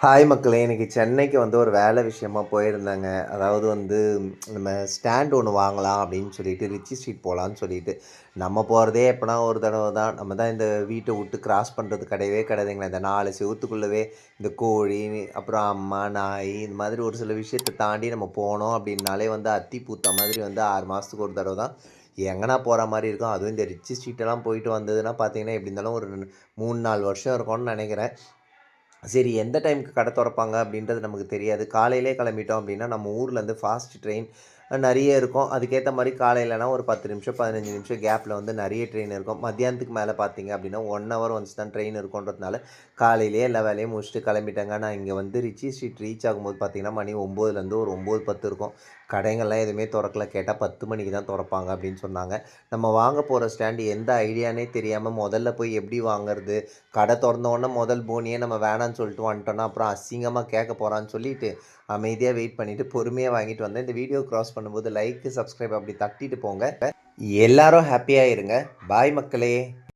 Hi மக்களே! இன்னைக்கு சென்னைக்கு ஒரு வேலை விஷயமா போயிருந்தேங்க. அதாவது நம்ம ஸ்டாண்ட் ஒண்ணு வாங்கலாம் அப்படின்னு சொல்லிட்டு, ரிச்சி ஸ்ட்ரீட் போலான்னு சொல்லிட்டு. நம்ம போறதே எப்பனா ஒரு தடவ தான். நம்ம தான் இந்த வீட்ட விட்டு கிராஸ் பண்றது கிடையவே கிடையாதுங்களே. இந்த 4 செவுத்துக்குள்ளவே இந்த கோழி, அப்புறம் அம்மா, நாய் இந்த மாதிரி ஒரு சில விஷயத்த தாண்டி நம்ம போனோம் அப்படின்னாலே அத்தி பூத்த மாதிரி 6 மாசத்துக்கு ஒரு தடவ தான் எங்கனா போற மாரி இருக்கும். அதுவும் இந்த ரிச்சி ஸ்ட்ரீட்டெல்லாம் போயிட்டு வந்ததுன்னா பார்த்தீங்கன்னா, எப்படி இருந்தாலும் ஒரு 3, 4 வருஷம் இருக்கும்னு நெனைக்கிறேன். சரி எந்த டைம்க்கு கடை தொறப்பாங்க அப்படின்றது நமக்கு தெரியாது. காலையிலே கிளம்பிட்டோம் அப்படின்னா, நம்ம ஊர்லேருந்து ஃபாஸ்ட் ட்ரெயின் நெறைய இருக்கும். அதுக்கேத்த மாரி காலையிலனா ஒரு 10 நிமிஷம், 15 நிமிஷம் கேப்ல நெறைய ட்ரெயின் இருக்கும். மத்தியானத்துக்கு மேல பார்த்தீங்க அப்படின்னா, 1 ஹவர் ஒன்ஸ் தான் ட்ரெயின் இருக்குன்றதுனால, காலையிலேயே எல்லா வேலையும் முடிச்சுட்டு கிளம்பிட்டேங்க. நான் இங்க ரிச்சி ஸ்ட்ரீட் ரீச் ஆகும்போது பார்த்தீங்கன்னா, மணி 9லேருந்து ஒரு 9, 10 இருக்கும். கடைங்கள்லாம் எதுவுமே தொறக்கல. கேட்டா 10 மணிக்கு தான் தொறப்பாங்க அப்படின்னு சொன்னாங்க. நம்ம வாங்க போற ஸ்டாண்ட் எந்த ஐடியானே தெரியாம முதல்ல போய் எப்படி வாங்குறது? கடை தொறந்த உடனே முதல் போனியே நம்ம வேணான்னு சொல்லிட்டு வந்துட்டோம்னா, அப்புறம் அசிங்கமா கேட்க போறான்னு சொல்லிட்டு, அமைதியா வெயிட் பண்ணிட்டு பொறுமையா வாங்கிட்டு வந்தேன். இந்த வீடியோ கிராஸ் பண்ணும்போது லைக், சப்ஸ்கிரைப் அப்படி தட்டிட்டு போங்க. எல்லாரும் ஹேப்பியா இருங்க. பாய் மக்களே!